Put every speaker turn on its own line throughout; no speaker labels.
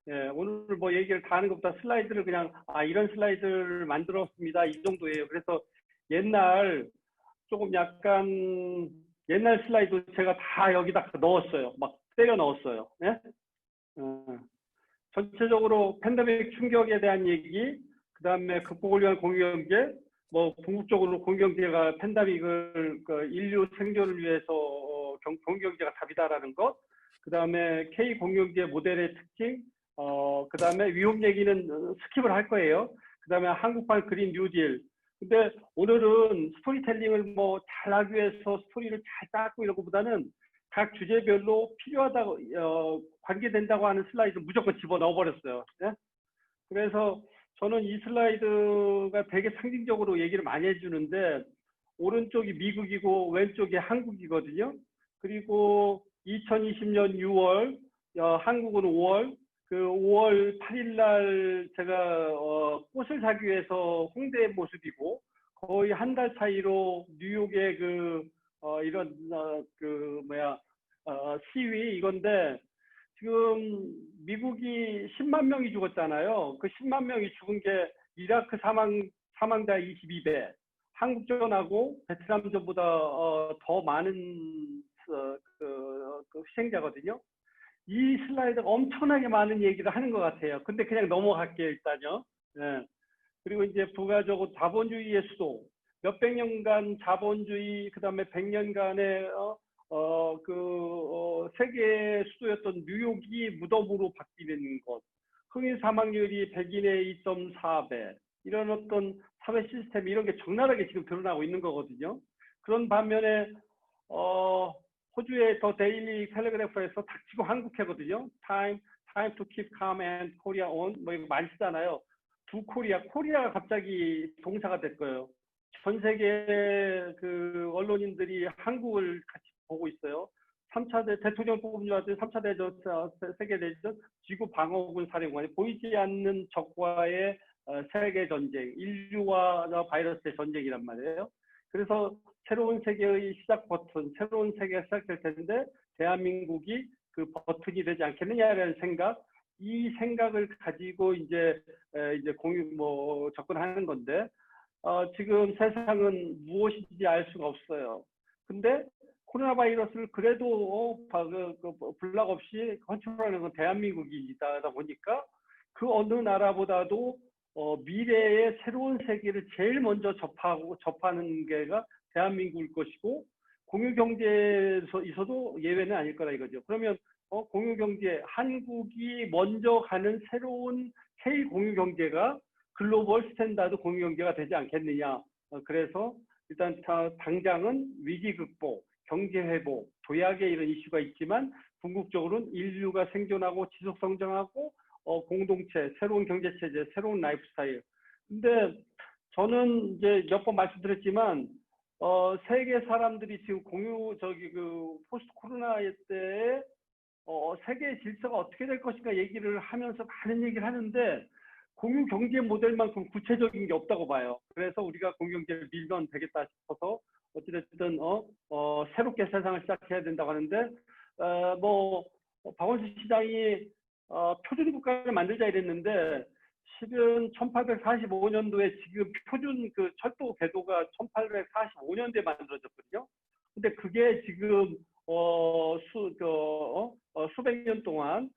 예, 오늘 뭐 얘기를 다 하는 것보다 슬라이드를 그냥, 이런 슬라이드를 만들었습니다. 이 정도예요. 그래서 옛날, 조금 약간, 옛날 슬라이드 제가 다 여기다 넣었어요. 막 때려 넣었어요. 예? 어, 전체적으로 팬데믹 충격에 대한 얘기, 그 다음에 극복을 위한 공유경제, 뭐 궁극적으로 공유경제가 팬데믹을 인류 생존을 위해서 공유경제가 답이다라는 것, 그 다음에 K 공유경제 모델의 특징, 그 다음에 위험 얘기는 스킵을 할 거예요. 그 다음에 한국판 그린 뉴딜. 근데 오늘은 스토리텔링을 뭐 잘하기 위해서 스토리를 잘 짰고 이런 것보다는 각 주제별로 필요하다고 관계된다고 하는 슬라이드 무조건 집어넣어 버렸어요. 네? 그래서 저는 이 슬라이드가 되게 상징적으로 얘기를 많이 해주는데 오른쪽이 미국이고 왼쪽이 한국이거든요. 그리고 2020년 6월, 한국은 5월, 그 5월 8일 날 제가 꽃을 사기 위해서 홍대의 모습이고 거의 한 달 차이로 뉴욕의 이런 시위 이건데 지금 미국이 10만 명이 죽었잖아요. 그 10만 명이 죽은 게 이라크 사망자 22배, 한국전하고 베트남전보다 더 많은 희생자거든요. 이 슬라이드가 엄청나게 많은 얘기를 하는 것 같아요. 근데 그냥 넘어갈게요, 일단요. 네. 그리고 이제 부가적으로 자본주의의 수도, 몇백 년간 자본주의, 그 다음에 100년간의 세계 수도였던 뉴욕이 무덤으로 바뀌는 것, 흑인 사망률이 백인의 2.4배, 이런 어떤 사회 시스템 이런 게 적나라하게 지금 드러나고 있는 거거든요. 그런 반면에 호주의 더 데일리 텔레그래프에서 닥치고 한국해거든요. time to keep calm and Korea on 뭐 이거 많이 쓰잖아요. 두 코리아가 갑자기 동사가 될 거예요. 전 세계 그 언론인들이 한국을 같이 보고 있어요. 3차 대통령 뽑은 줄 알았더니 3차 대전, 세계대전, 지구 방어군 사령관이 보이지 않는 적과의 세계 전쟁, 인류와 바이러스의 전쟁이란 말이에요. 그래서 새로운 세계의 시작 버튼, 새로운 세계가 시작될 텐데 대한민국이 그 버튼이 되지 않겠느냐라는 생각, 이 생각을 가지고 이제 접근하는 건데 지금 세상은 무엇인지 알 수가 없어요. 근데 코로나 바이러스를 그래도 블락 없이 컨트롤하는 건 대한민국이다 보니까 그 어느 나라보다도 미래의 새로운 세계를 제일 먼저 접하는 게가 대한민국일 것이고 공유경제에서도 예외는 아닐 거라 이거죠. 그러면 공유경제, 한국이 먼저 가는 새로운 K 공유경제가 글로벌 스탠다드 공유경제가 되지 않겠느냐. 그래서 일단 당장은 위기 극복, 경제 회복, 도약의 이런 이슈가 있지만 궁극적으로는 인류가 생존하고 지속 성장하고 공동체, 새로운 경제 체제, 새로운 라이프 스타일. 근데 저는 이제 몇 번 말씀드렸지만 세계 사람들이 지금 포스트 코로나 때에 세계 질서가 어떻게 될 것인가 얘기를 하면서 많은 얘기를 하는데 공유 경제 모델만큼 구체적인 게 없다고 봐요. 그래서 우리가 공유 경제를 밀면 되겠다 싶어서 어찌됐든 새롭게 세상을 시작해야 된다고 하는데 박원순 시장이 표준 국가를 만들자 이랬는데 실은 1845년도에 지금 표준 그 철도 궤도가 1845년도에 만들어졌거든요. 근데 그게 지금 수백 년 동안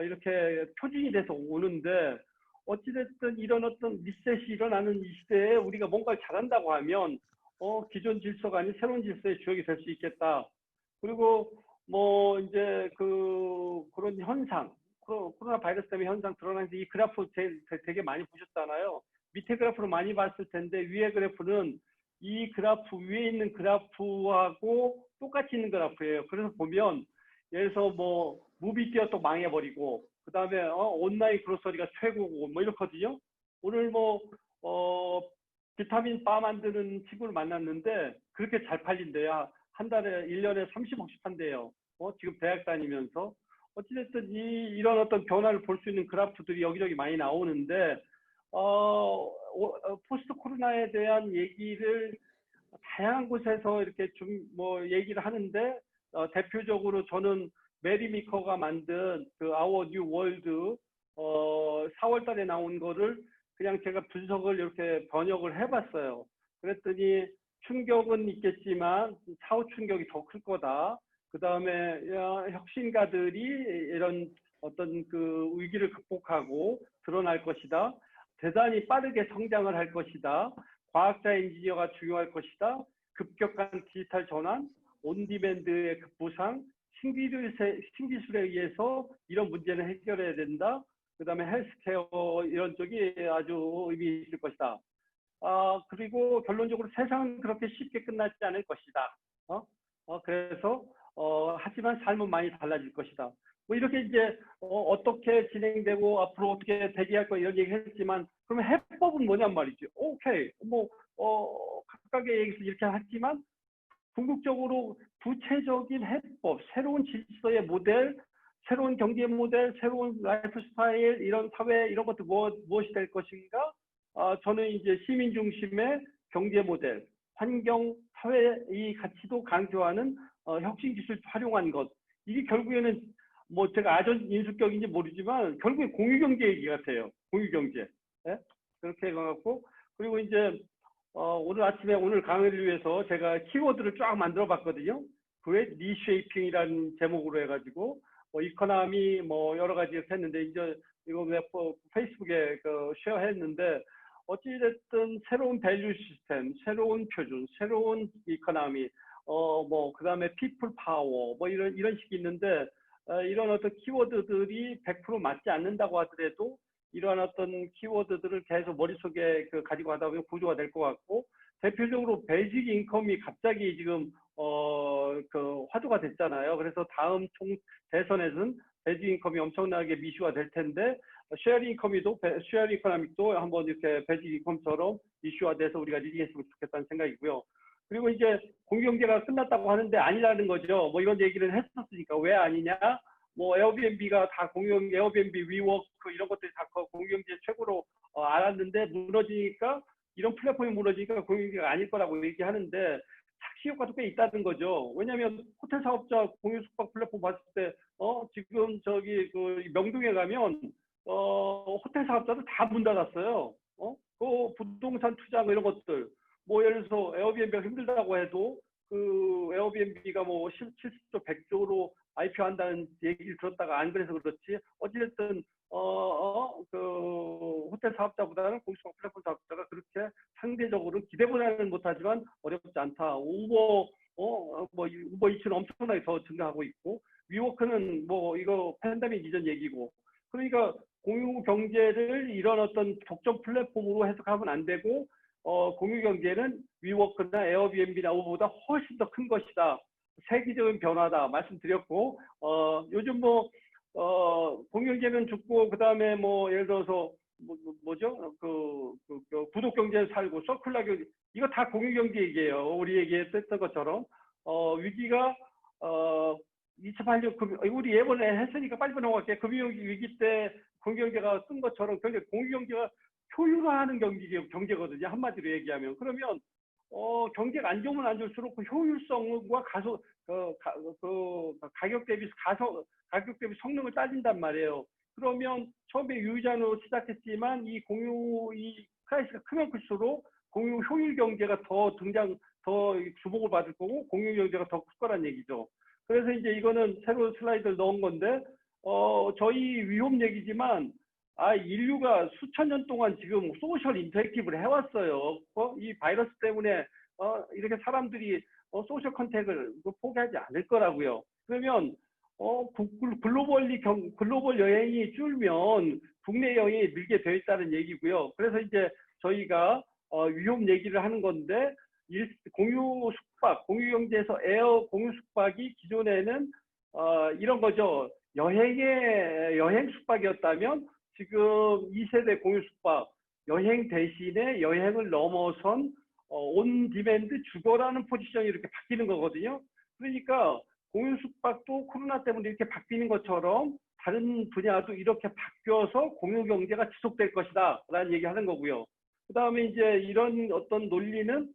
이렇게 표준이 돼서 오는데 어찌됐든 이런 어떤 리셋이 일어나는 이 시대에 우리가 뭔가를 잘한다고 하면 기존 질서가 아닌 새로운 질서의 주역이 될 수 있겠다. 그리고 뭐 이제 그런 현상, 코로나 바이러스 때문에 현상 드러나는데 이 그래프 되게 많이 보셨잖아요. 밑에 그래프를 많이 봤을 텐데 위에 그래프는 이 그래프 위에 있는 그래프하고 똑같이 있는 그래프예요. 그래서 보면 예를 들어서 뭐 무비티어 또 망해버리고 그 다음에 온라인 그로서리가 최고고 뭐 이렇거든요. 오늘 비타민 바 만드는 친구를 만났는데 그렇게 잘 팔린대요. 한 달에 1년에 30억씩 판대요. 지금 대학 다니면서 어찌됐든 이런 어떤 변화를 볼 수 있는 그래프들이 여기저기 많이 나오는데 포스트 코로나에 대한 얘기를 다양한 곳에서 이렇게 좀 얘기를 하는데 대표적으로 저는 메리 미커가 만든 그 아워 뉴 월드 4월 달에 나온 거를 그냥 제가 분석을 이렇게 번역을 해봤어요. 그랬더니 충격은 있겠지만 사후 충격이 더 클 거다. 그 다음에 혁신가들이 이런 어떤 그 위기를 극복하고 드러날 것이다. 대단히 빠르게 성장을 할 것이다. 과학자 엔지니어가 중요할 것이다. 급격한 디지털 전환, 온디맨드의 급부상, 신기술에 의해서 이런 문제는 해결해야 된다. 그 다음에 헬스케어 이런 쪽이 아주 의미 있을 것이다. 그리고 결론적으로 세상은 그렇게 쉽게 끝나지 않을 것이다. 그래서 하지만 삶은 많이 달라질 것이다. 뭐 이렇게 이제 어떻게 진행되고 앞으로 어떻게 대기할 거 이런 얘기 했지만 그러면 해법은 뭐냔 말이지. 오케이 뭐 각각의 얘기를 이렇게 했지만 궁극적으로 구체적인 해법, 새로운 질서의 모델, 새로운 경제 모델, 새로운 라이프 스타일, 이런 사회 이런 것도 무엇이 될 것인가? 저는 이제 시민 중심의 경제 모델, 환경, 사회 이 가치도 강조하는 혁신 기술 활용한 것. 이게 결국에는 뭐 제가 아전인수격인지 모르지만 결국에 공유경제 얘기 같아요. 공유경제. 네? 그렇게 해갖고 그리고 이제 오늘 아침에 오늘 강의를 위해서 제가 키워드를 쫙 만들어 봤거든요. 그게 리쉐이핑이라는 제목으로 해가지고 이코노미 뭐 여러 가지 이렇게 했는데 이제 이거 페이스북에 쉐어했는데 어찌됐든 새로운 밸류 시스템, 새로운 표준, 새로운 이코노미, 뭐 그다음에 피플 파워 뭐 이런 식이 있는데 이런 어떤 키워드들이 100% 맞지 않는다고 하더라도 이러한 어떤 키워드들을 계속 머릿속에 가지고 가다 보면 구조가 될 것 같고 대표적으로 베이직 인컴이 갑자기 지금 화두가 됐잖아요. 그래서 다음 총 대선에서는 베이직 인컴이 엄청나게 미슈가 될 텐데 쉐어링 이코노믹도 한번 이렇게 베이직 인컴처럼 이슈화 돼서 우리가 리딩했으면 좋겠다는 생각이고요. 그리고 이제 공유경제가 끝났다고 하는데 아니라는 거죠. 뭐 이런 얘기를 했었으니까 왜 아니냐? 뭐 에어비앤비가 다 에어비앤비, 위워크 이런 것들이 다 공유경제 최고로 알았는데 무너지니까 이런 플랫폼이 무너지니까 공유경제가 아닐 거라고 얘기하는데 착시 효과도 꽤 있다는 거죠. 왜냐하면 호텔 사업자 공유 숙박 플랫폼 봤을 때 지금 저기 명동에 가면 호텔 사업자들 다 문 닫았어요. 그 부동산 투자 이런 것들 뭐 예를 들어서 에어비앤비가 힘들다고 해도 그 에어비앤비가 뭐 70조 100조로 IPO 한다는 얘기를 들었다가 안 그래서 그렇지 어찌됐든 그 호텔 사업자보다는 공식적 플랫폼 사업자가 그렇게 상대적으로 기대보다는 못하지만 어렵지 않다. 우버 이츠는 엄청나게 더 증가하고 있고 위워크는 뭐 이거 팬데믹 이전 얘기고 그러니까 공유 경제를 이런 어떤 독점 플랫폼으로 해석하면 안 되고 공유 경제는 위워크나 에어비앤비나 우버보다 훨씬 더 큰 것이다. 세계적인 변화다 말씀드렸고 요즘 뭐 공유 경제는 죽고 그다음에 뭐 예를 들어서 뭐죠? 구독 경제는 살고 서큘러 경제 이거 다 공유 경제 얘기예요. 우리 얘기했던 것처럼 위기가 2008년 우리 예번에 했으니까 빨리 넘어갈게요. 금융 위기 때 공유 경제가 쓴 것처럼 공유 경제가 효율화하는 경제거든요. 한마디로 얘기하면. 그러면 경제가 안 좋으면 안 좋을수록 그 효율성과 가격 대비 성능을 따진단 말이에요. 그러면 처음에 유유자로 시작했지만 이 크라이시가 크면 클수록 공유 효율 경제가 더 주목을 받을 거고 공유 경제가 더 클 거란 얘기죠. 그래서 이제 이거는 새로운 슬라이드를 넣은 건데 저희 위험 얘기지만 인류가 수천 년 동안 지금 소셜 인터랙티브를 해왔어요. 이 바이러스 때문에 이렇게 사람들이 소셜 컨택을 포기하지 않을 거라고요. 그러면 글로벌 여행이 줄면 국내 여행이 늘게 되어 있다는 얘기고요. 그래서 이제 저희가 위험 얘기를 하는 건데 공유 숙박, 공유 경제에서 에어 공유 숙박이 기존에는 이런 거죠. 여행 숙박이었다면 지금 2세대 공유 숙박, 여행 대신에 여행을 넘어선 온 디맨드 주거라는 포지션이 이렇게 바뀌는 거거든요. 그러니까 공유 숙박도 코로나 때문에 이렇게 바뀌는 것처럼 다른 분야도 이렇게 바뀌어서 공유 경제가 지속될 것이다 라는 얘기 하는 거고요. 그 다음에 이제 이런 어떤 논리는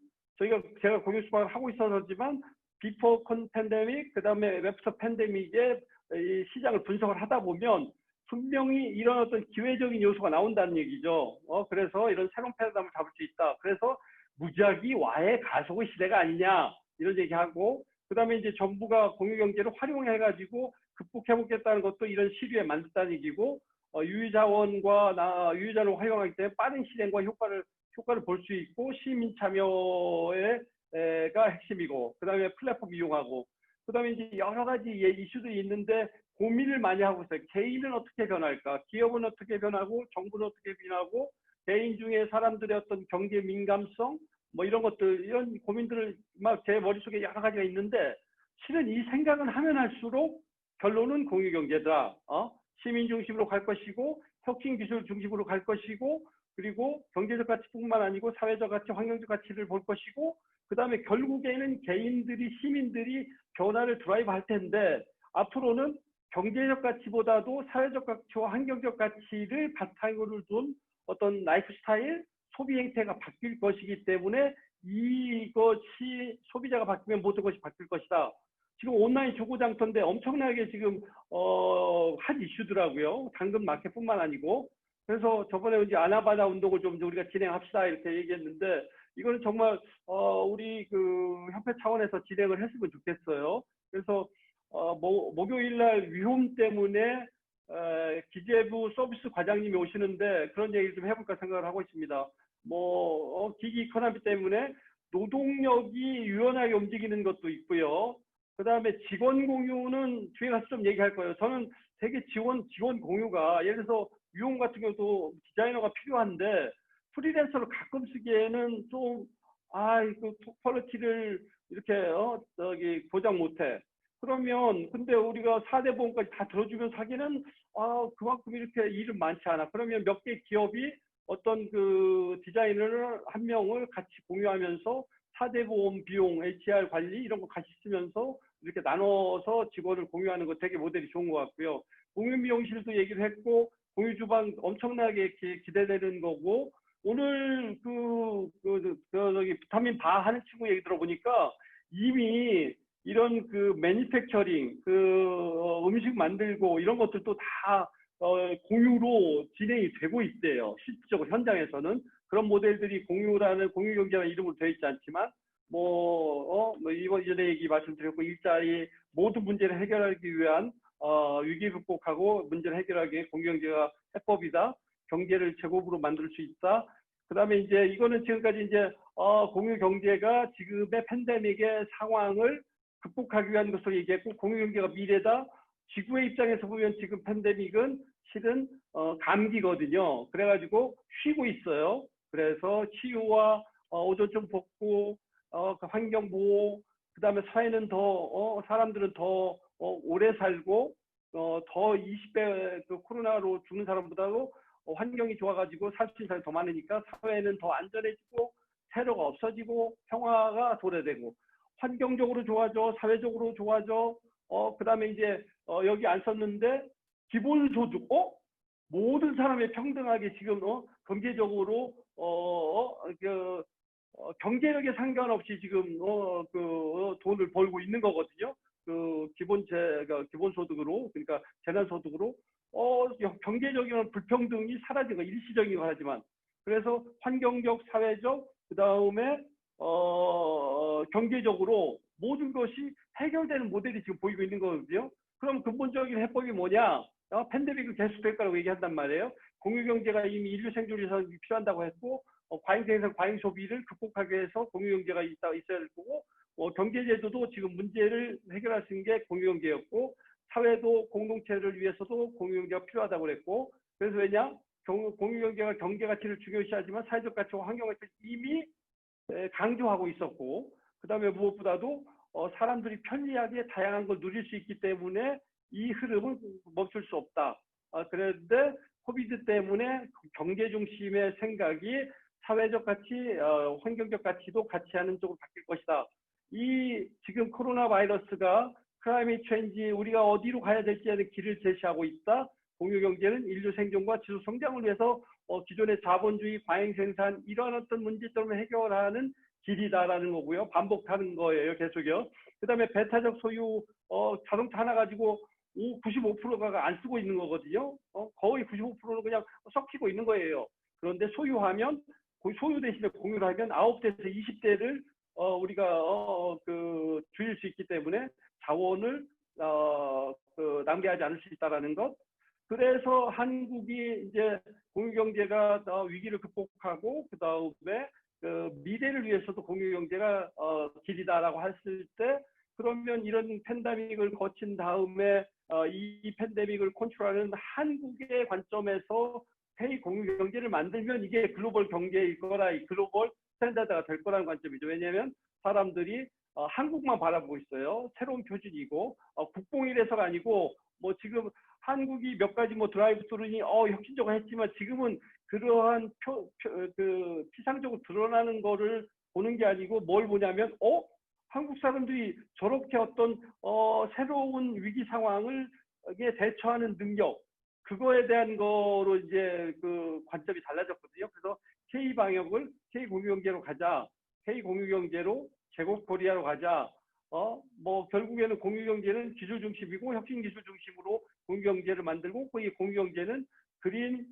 제가 공유 숙박을 하고 있어서지만 비포 팬데믹, 그 다음에 웹스터 팬데믹의 이 시장을 분석을 하다 보면 분명히 이런 어떤 기회적인 요소가 나온다는 얘기죠. 그래서 이런 새로운 패러다임을 잡을 수 있다. 그래서 무작위 와해 가속의 시대가 아니냐 이런 얘기하고, 그다음에 이제 정부가 공유경제를 활용해가지고 극복해보겠다는 것도 이런 시류에 만든다는 얘기고, 유유자원을 활용하기 때문에 빠른 실행과 효과를 볼 수 있고, 시민 참여가 핵심이고, 그다음에 플랫폼 이용하고, 그다음에 이제 여러 가지 이슈들이 있는데 고민을 많이 하고 있어요. 개인은 어떻게 변할까? 기업은 어떻게 변하고, 정부는 어떻게 변하고, 개인 중에 사람들의 어떤 경제 민감성, 뭐 이런 것들, 이런 고민들을 막 제 머릿속에 여러 가지가 있는데, 실은 이 생각은 하면 할수록 결론은 공유경제다. 시민 중심으로 갈 것이고, 혁신 기술 중심으로 갈 것이고, 그리고 경제적 가치뿐만 아니고 사회적 가치, 환경적 가치를 볼 것이고, 그 다음에 결국에는 개인들이, 시민들이 변화를 드라이브 할 텐데, 앞으로는 경제적 가치보다도 사회적 가치와 환경적 가치를 바탕으로 둔 어떤 라이프 스타일, 소비 행태가 바뀔 것이기 때문에 이것이 소비자가 바뀌면 모든 것이 바뀔 것이다. 지금 온라인 주고장터인데 엄청나게 지금 한 이슈더라고요. 당근 마켓뿐만 아니고. 그래서 저번에 이제 아나바나 운동을 좀 우리가 진행합시다 이렇게 얘기했는데, 이거는 정말 우리 그 협회 차원에서 진행을 했으면 좋겠어요. 그래서 목요일 날 위험 때문에 기재부 서비스 과장님이 오시는데 그런 얘기를 좀 해볼까 생각을 하고 있습니다. 기기 이코노미 때문에 노동력이 유연하게 움직이는 것도 있고요. 그 다음에 직원 공유는 뒤에 가서 좀 얘기할 거예요. 저는 되게 직원 공유가, 예를 들어서 위험 같은 경우도 디자이너가 필요한데 프리랜서를 가끔 쓰기에는 좀, 그 퀄리티를 이렇게 보장 못해. 그러면 근데 우리가 4대 보험까지 다 들어주면서 하기는 그만큼 이렇게 일은 많지 않아. 그러면 몇 개 기업이 어떤 그 디자이너를 한 명을 같이 공유하면서 4대 보험 비용, HR 관리 이런 거 같이 쓰면서 이렇게 나눠서 직원을 공유하는 거 되게 모델이 좋은 것 같고요. 공유 미용실도 얘기를 했고, 공유 주방 엄청나게 기대되는 거고, 오늘 저기 비타민 바 하는 친구 얘기 들어보니까 이미 이런 그 매니팩처링, 음식 만들고 이런 것들도 다 공유로 진행이 되고 있대요. 실질적으로 현장에서는. 그런 모델들이 공유 경제라는 이름으로 되어 있지 않지만, 이번에 얘기 말씀드렸고, 일자리 모든 문제를 해결하기 위한 위기 극복하고 문제를 해결하기 위해 공유 경제가 해법이다. 경제를 제곱으로 만들 수 있다. 그 다음에 이제 이거는 지금까지 이제 공유 경제가 지금의 팬데믹의 상황을 극복하기 위한 것으로 얘기했고, 공유 경제가 미래다. 지구의 입장에서 보면 지금 팬데믹은 실은 감기거든요. 그래가지고 쉬고 있어요. 그래서 치유와 오존층 복구, 그 환경 보호, 그 다음에 사회는 사람들은 더 오래 살고, 더 20배 그 코로나로 죽는 사람보다도 환경이 좋아가지고 살 수 있는 사람이 더 많으니까 사회는 더 안전해지고, 테러가 없어지고, 평화가 도래되고, 환경적으로 좋아져, 사회적으로 좋아져. 그 다음에 이제 여기 안 썼는데 기본소득, 모든 사람이 평등하게 지금 경제적으로 경제력에 상관없이 지금 돈을 벌고 있는 거거든요. 기본소득으로, 그러니까 재난소득으로 경제적인 불평등이 사라진 거, 일시적인 거 하지만. 그래서 환경적, 사회적, 그 다음에 경제적으로 모든 것이 해결되는 모델이 지금 보이고 있는 거거든요. 그럼 근본적인 해법이 뭐냐? 팬데믹은 계속될 거라고 얘기한단 말이에요. 공유경제가 이미 인류 생존에서 필요한다고 했고, 과잉생산, 과잉소비를 극복하기 위해서 공유경제가 있어야 될 거고, 경제제도도 지금 문제를 해결할 수 있는 게 공유경제였고, 사회도 공동체를 위해서도 공유경제가 필요하다고 그랬고, 그래서 왜냐? 공유경제가 경제가치를 중요시하지만 사회적 가치와 환경가치를 이미 강조하고 있었고, 그 다음에 무엇보다도 사람들이 편리하게 다양한 걸 누릴 수 있기 때문에 이 흐름을 멈출 수 없다. 그런데 코비드 때문에 경제 중심의 생각이 사회적 가치, 환경적 가치도 같이 하는 쪽으로 바뀔 것이다. 이 지금 코로나 바이러스가 클라이밋 체인지, 우리가 어디로 가야 될지 하는 길을 제시하고 있다. 공유 경제는 인류 생존과 지속 성장을 위해서 기존의 자본주의, 과잉생산 이런 어떤 문제점을 해결하는 길이다라는 거고요. 반복하는 거예요, 계속요. 그 다음에 배타적 소유, 자동차 하나 가지고 95%가 안 쓰고 있는 거거든요. 거의 95%는 그냥 섞이고 있는 거예요. 그런데 소유하면 소유 대신에 공유를 하면 9대에서 20대를 우리가 줄일 수 있기 때문에 자원을 낭비하지 않을 수 있다라는 것. 그래서 한국이 이제 공유경제가 위기를 극복하고 그 다음에 미래를 위해서도 공유경제가 길이다라고 했을 때 그러면 이런 팬데믹을 거친 다음에 이 팬데믹을 컨트롤하는 한국의 관점에서 K 공유경제를 만들면 이게 글로벌 경제일 거라, 글로벌 스탠다드가 될 거라는 관점이죠. 왜냐하면 사람들이 한국만 바라보고 있어요. 새로운 표준이고 국뽕이라서가 아니고 뭐 지금 한국이 몇 가지 뭐 드라이브 스루니 혁신적으로 했지만 지금은 그러한 피상적으로 드러나는 거를 보는 게 아니고 뭘 보냐면 한국 사람들이 저렇게 어떤 새로운 위기 상황을 대처하는 능력 그거에 대한 거로 이제 그 관점이 달라졌거든요. 그래서 K 방역을 K 공유경제로 가자, K 공유경제로 제국 코리아로 가자. 뭐 결국에는 공유경제는 기술 중심이고 혁신 기술 중심으로 공유경제를 만들고 이 공유경제는 그린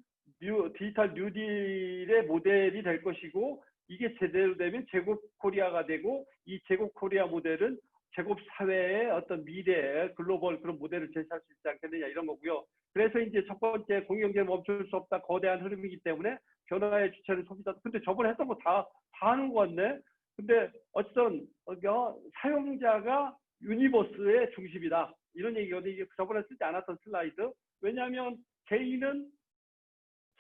디지털 뉴딜의 모델이 될 것이고 이게 제대로 되면 제국 코리아가 되고 이 제국 코리아 모델은 제국 사회의 어떤 미래의 글로벌 그런 모델을 제시할 수 있지 않겠느냐 이런 거고요. 그래서 이제 첫 번째 공유경제는 멈출 수 없다 거대한 흐름이기 때문에 변화의 주체는 소비자. 근데 저번에 했던 거 다 하는 거 같네. 근데 어쨌든 사용자가 유니버스의 중심이다. 이런 얘기거든요. 이게 저번에 쓰지 않았던 슬라이드. 왜냐하면 개인은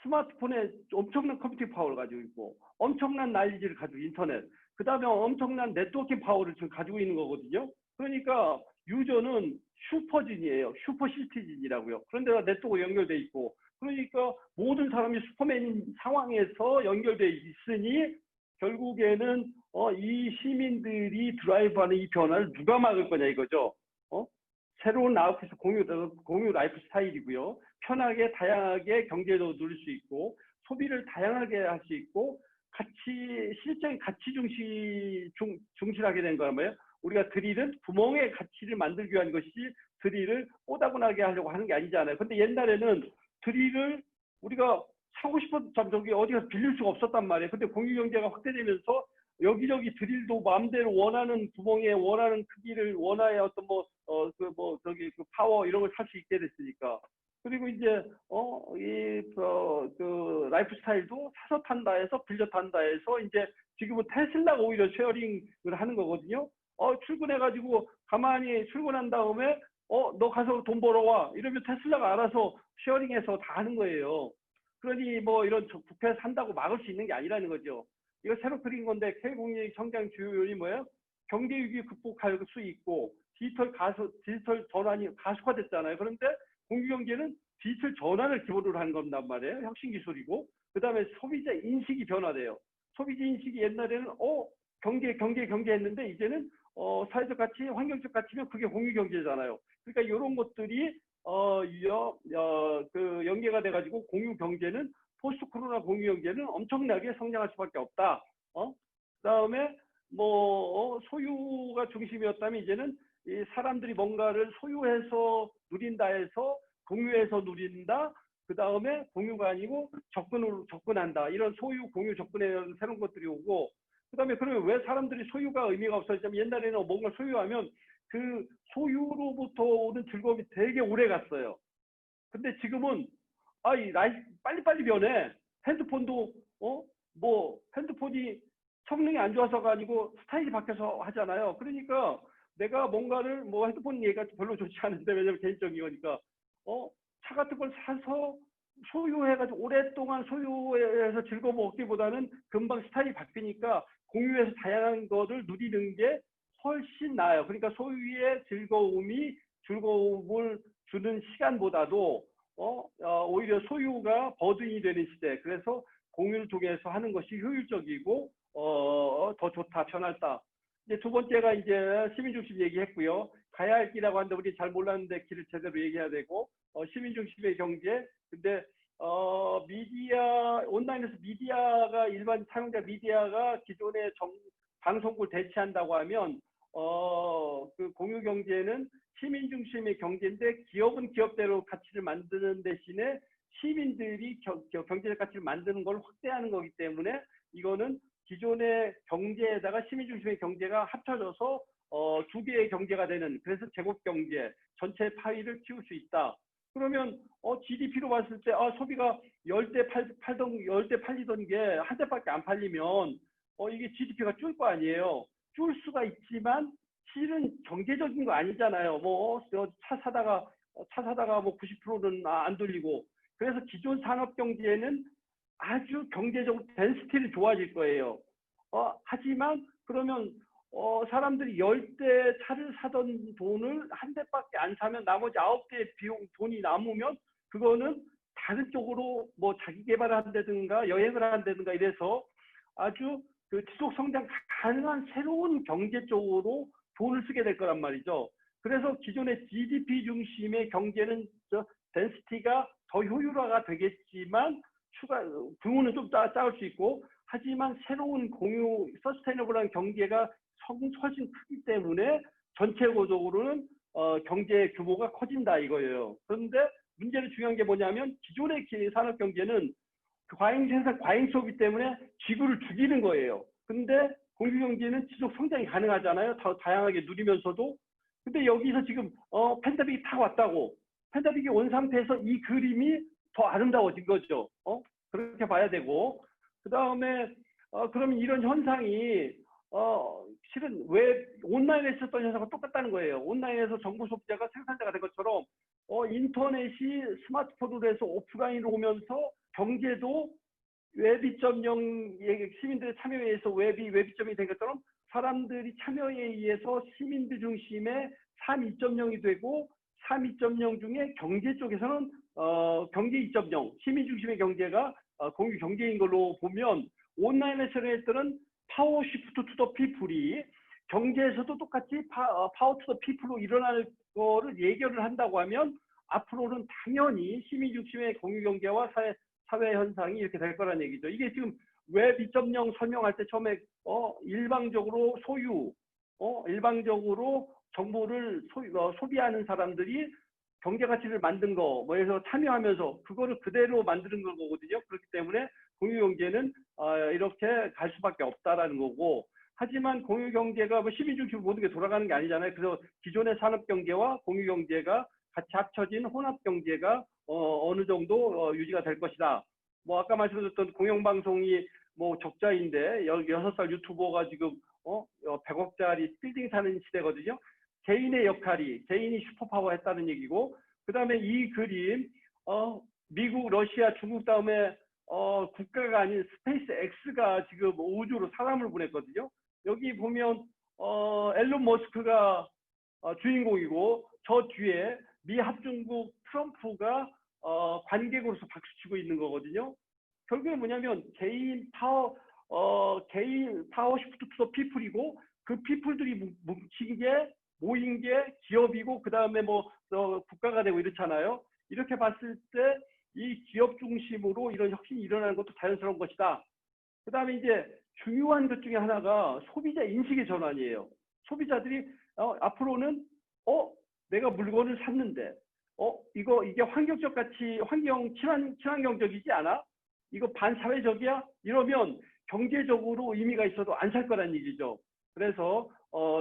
스마트폰에 엄청난 컴퓨팅 파워를 가지고 있고 엄청난 난리지를 가지고 인터넷 그 다음에 엄청난 네트워킹 파워를 지금 가지고 있는 거거든요. 그러니까 유저는 슈퍼진이에요. 슈퍼시티진이라고요. 그런데 네트워크 연결돼 있고 그러니까 모든 사람이 슈퍼맨인 상황에서 연결돼 있으니 결국에는 이 시민들이 드라이브하는 이 변화를 누가 막을 거냐 이거죠. 새로운 라이프 공유 라이프 스타일이고요. 편하게 다양하게 경제도 누릴 수 있고 소비를 다양하게 할 수 있고 실적인 가치 중시하게 된 거란 말이에요. 우리가 드릴은 구멍의 가치를 만들기 위한 것이 드릴을 뽀다분하게 하려고 하는 게 아니잖아요. 근데 옛날에는 드릴을 우리가 사고 싶어도 저기 어디 가서 빌릴 수가 없었단 말이에요. 근데 공유경제가 확대되면서 여기저기 드릴도 마음대로 원하는 구멍에 원하는 크기를 원하의 어떤 그 파워 이런 걸 살 수 있게 됐으니까. 그리고 이제 그 라이프 스타일도 사서 탄다 해서 빌려 탄다 해서 이제 지금은 테슬라가 오히려 쉐어링을 하는 거거든요. 출근해가지고 가만히 출근한 다음에 너 가서 돈 벌어와 이러면 테슬라가 알아서 쉐어링해서 다 하는 거예요. 그러니 뭐 이런 부패 산다고 막을 수 있는 게 아니라는 거죠. 이거 새로 그린 건데 K공유의 성장 주요 요인이 뭐예요? 경제 위기 극복할 수 있고 디지털 전환이 가속화됐잖아요. 그런데 공유경제는 디지털 전환을 기본으로 하는 건단 말이에요. 혁신 기술이고 그 다음에 소비자 인식이 변화돼요. 소비자 인식이 옛날에는 경제 했는데 이제는 사회적 가치, 환경적 가치면 그게 공유경제잖아요. 그러니까 이런 것들이 연계가 돼가지고 공유경제는 포스트 코로나 공유경제는 엄청나게 성장할 수밖에 없다. 그다음에 소유가 중심이었다면 이제는 이 사람들이 뭔가를 소유해서 누린다 해서 공유해서 누린다. 그 다음에 공유가 아니고 접근한다. 이런 소유, 공유, 접근에 대한 새로운 것들이 오고 그 다음에 그러면 왜 사람들이 소유가 의미가 없어졌냐면 옛날에는 뭔가 소유하면 그 소유로부터 오는 즐거움이 되게 오래 갔어요. 근데 지금은 빨리빨리 변해. 핸드폰도 핸드폰이 성능이 안 좋아서가 아니고 스타일이 바뀌어서 하잖아요. 그러니까 내가 뭔가를 핸드폰 얘기가 별로 좋지 않은데 왜냐면 개인적인 거니까 차 같은 걸 사서 소유해가지고 오랫동안 소유해서 즐거움 얻기보다는 금방 스타일이 바뀌니까 공유해서 다양한 것을 누리는 게 훨씬 나아요. 그러니까 소유의 즐거움을 주는 시간보다도 오히려 소유가 버든이 되는 시대. 그래서 공유를 통해서 하는 것이 효율적이고 더 좋다, 편하다. 이제 두 번째가 이제 시민 중심 얘기했고요. 가야 할 길이라고 하는데 우리 잘 몰랐는데 길을 제대로 얘기해야 되고 시민 중심의 경제. 근데 온라인에서 미디어가 일반 사용자 미디어가 기존의 방송국을 대체한다고 하면 그 공유 경제는 시민 중심의 경제인데 기업은 기업대로 가치를 만드는 대신에 시민들이 경제적 가치를 만드는 걸 확대하는 거기 때문에 이거는 기존의 경제에다가 시민 중심의 경제가 합쳐져서 두 개의 경제가 되는, 그래서 제곱 경제 전체 파이를 키울 수 있다. 그러면 GDP로 봤을 때 소비가 10대 팔던 10대 팔리던 게 한 대밖에 안 팔리면 이게 GDP가 줄 거 아니에요. 줄 수가 있지만 실은 경제적인 거 아니잖아요. 뭐 차 사다가 뭐 90%는 안 돌리고. 그래서 기존 산업 경제는 아주 경제적으로 덴시티를 좋아질 거예요. 하지만 그러면 사람들이 10대 차를 사던 돈을 한 대밖에 안 사면 나머지 9대 돈이 남으면 그거는 다른 쪽으로 뭐 자기 개발을 한다든가 여행을 한다든가 이래서 아주 그 지속 성장 가능한 새로운 경제 쪽으로 돈을 쓰게 될 거란 말이죠. 그래서 기존의 GDP 중심의 경제는 덴시티가 더 효율화가 되겠지만 규모는 좀 작을 수 있고, 하지만 새로운 공유 서스테이너블한 경제가 훨씬 크기 때문에 전체적으로는 경제 규모가 커진다 이거예요. 그런데 문제는 중요한 게 뭐냐면 기존의 산업 경제는 그 과잉 생산, 과잉 소비 때문에 지구를 죽이는 거예요. 근데 공유 경제는 지속 성장이 가능하잖아요. 더 다양하게 누리면서도. 근데 여기서 지금 팬데믹이 탁 왔다고. 팬데믹이 온 상태에서 이 그림이 더 아름다워진 거죠. 그렇게 봐야 되고. 그 다음에 그러면 이런 현상이 실은 왜 온라인에 있었던 현상과 똑같다는 거예요. 온라인에서 정보 소비자가 생산자가 된 것처럼 인터넷이 스마트폰으로 해서 오프라인으로 오면서 경제도 웹 2.0 시민들의 참여에 의해서 웹 2.0이 된 것처럼 사람들이 참여에 의해서 시민들 중심의 3 2.0이 되고 3 2.0 중에 경제 쪽에서는 경제 2.0 시민 중심의 경제가 공유 경제인 걸로 보면 온라인에서 했던 파워 시프트 투 더 피플이 경제에서도 똑같이 파워 투 더 피플로 일어날 거를 예견을 한다고 하면 앞으로는 당연히 시민 중심의 공유 경제와 사회 현상이 이렇게 될 거란 얘기죠. 이게 지금 웹 2.0 설명할 때 처음에 일방적으로 일방적으로 정보를 소비하는 사람들이 경제 가치를 만든 거, 뭐해서 참여하면서 그거를 그대로 만드는 거거든요. 그렇기 때문에 공유 경제는 이렇게 갈 수밖에 없다라는 거고. 하지만 공유 경제가 뭐 시민 중심으로 모든 게 돌아가는 게 아니잖아요. 그래서 기존의 산업 경제와 공유 경제가 같이 합쳐진 혼합 경제가 어느 정도 유지가 될 것이다. 뭐 아까 말씀드렸던 공영방송이 뭐 적자인데 16살 유튜버가 지금 100억짜리 빌딩 사는 시대거든요. 개인의 역할이, 개인이 슈퍼파워 했다는 얘기고, 그 다음에 이 그림 미국, 러시아, 중국 다음에 국가가 아닌 스페이스 X가 지금 우주로 사람을 보냈거든요. 여기 보면 앨런 머스크가 주인공이고 저 뒤에 미 합중국 트럼프가 관객으로서 박수치고 있는 거거든요. 결국에 뭐냐면 개인 파워 시프트 투 피플이고 그 피플들이 모인 게 기업이고 그 다음에 뭐 국가가 되고 이렇잖아요. 이렇게 봤을 때 이 기업 중심으로 이런 혁신이 일어나는 것도 자연스러운 것이다. 그 다음에 이제 중요한 것 중에 하나가 소비자 인식의 전환이에요. 소비자들이 앞으로는 내가 물건을 샀는데 이게 환경적 가치, 친환경적이지 않아? 이거 반사회적이야? 이러면 경제적으로 의미가 있어도 안 살 거란 얘기죠. 그래서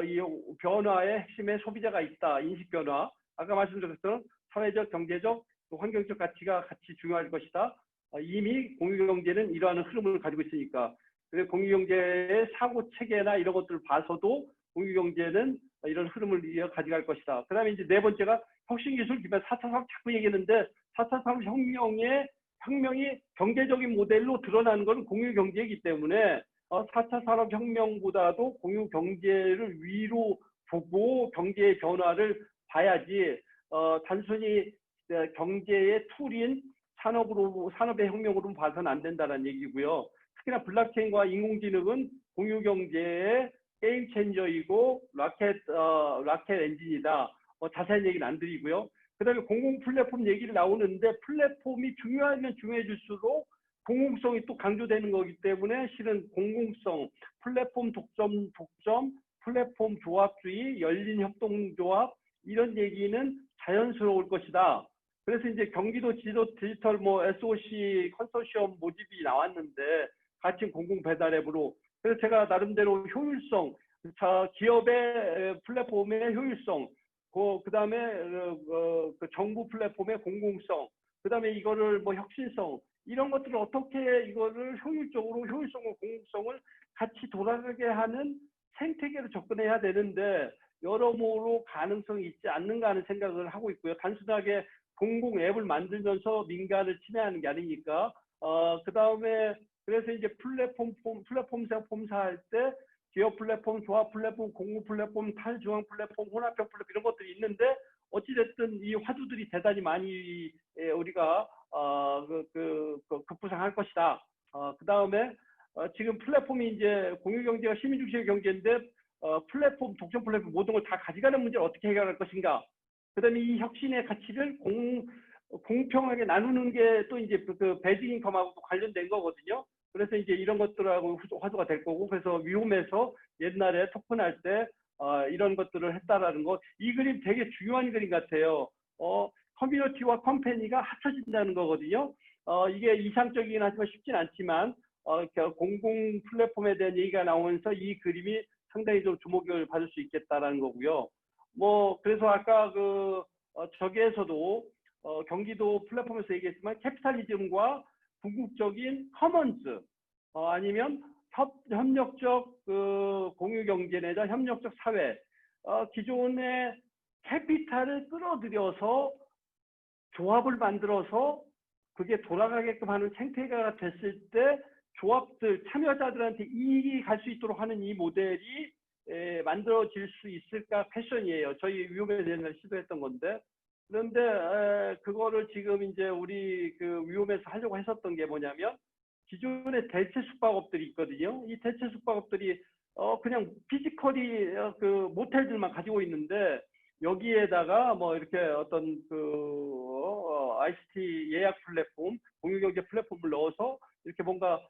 이 변화의 핵심에 소비자가 있다. 인식 변화. 아까 말씀드렸던 사회적, 경제적, 환경적 가치가 같이 중요할 것이다. 이미 공유경제는 이러한 흐름을 가지고 있으니까. 그래서 공유경제의 사고 체계나 이런 것들을 봐서도 공유경제는 이런 흐름을 가져갈 것이다. 그 다음에 이제 네 번째가 혁신기술 기반 4차 산업 자꾸 얘기했는데 4차 산업 혁명이 경제적인 모델로 드러나는 것은 공유경제이기 때문에 4차 산업혁명보다도 공유경제를 위로 보고 경제의 변화를 봐야지 단순히 경제의 툴인 산업의 혁명으로 봐서는 안 된다는 얘기고요. 특히나 블록체인과 인공지능은 공유경제의 게임 체인저이고 라켓 엔진이다. 자세한 얘기는 안 드리고요. 그 다음에 공공 플랫폼 얘기를 나오는데 플랫폼이 중요하면 중요해질수록 공공성이 또 강조되는 거기 때문에 실은 공공성, 플랫폼 독점, 플랫폼 조합주의, 열린 협동조합, 이런 얘기는 자연스러울 것이다. 그래서 이제 경기도 디지털 뭐 SOC 컨소시엄 모집이 나왔는데 가칭 공공 배달 앱으로. 그래서 제가 나름대로 효율성, 기업의 플랫폼의 효율성, 그다음에 그 정부 플랫폼의 공공성, 그다음에 이거를 뭐 혁신성, 이런 것들을 어떻게 이거를 효율적으로 효율성과 공공성을 같이 돌아가게 하는 생태계로 접근해야 되는데 여러모로 가능성이 있지 않는가 하는 생각을 하고 있고요. 단순하게 공공 앱을 만들면서 민간을 침해하는 게 아니니까. 그 다음에 그래서 이제 플랫폼사 폼사할 때 기업 플랫폼, 조합 플랫폼, 공공 플랫폼, 탈중앙 플랫폼, 혼합형 플랫폼 이런 것들이 있는데 어찌됐든 이 화두들이 대단히 많이 우리가 급부상할 것이다. 그 다음에 지금 플랫폼이 이제 공유경제가 시민중심의 경제인데 플랫폼, 독점 플랫폼 모든 걸 다 가져가는 문제를 어떻게 해결할 것인가. 그다음에 이 혁신의 가치를 공평하게 나누는 게 또 이제 그 베이직 인컴하고 관련된 거거든요. 그래서 이제 이런 것들하고 화두가 될 거고, 그래서 위험해서 옛날에 토큰할 때 이런 것들을 했다라는 거, 이 그림 되게 중요한 그림 같아요. 커뮤니티와 컴퍼니가 합쳐진다는 거거든요. 이게 이상적이긴 하지만 쉽진 않지만 공공 플랫폼에 대한 얘기가 나오면서 이 그림이 상당히 좀 주목을 받을 수 있겠다라는 거고요. 뭐 그래서 아까 저기에서도 경기도 플랫폼에서 얘기했지만 캐피탈리즘과 궁극적인 커먼즈, 아니면 협력적 공유 경제 내자 협력적 사회, 기존의 캐피탈을 끌어들여서 조합을 만들어서 그게 돌아가게끔 하는 생태계가 됐을 때 조합들, 참여자들한테 이익이 갈 수 있도록 하는 이 모델이 만들어질 수 있을까 퀘션이에요. 저희 위험에 대해서 시도했던 건데. 그런데 그거를 지금 이제 우리 그 위험에서 하려고 했었던 게 뭐냐면 기존의 대체 숙박업들이 있거든요. 이 대체 숙박업들이 그냥 피지컬이 그 모텔들만 가지고 있는데 여기에다가 뭐 이렇게 어떤 ICT 예약 플랫폼, 공유경제 플랫폼을 넣어서 이렇게 뭔가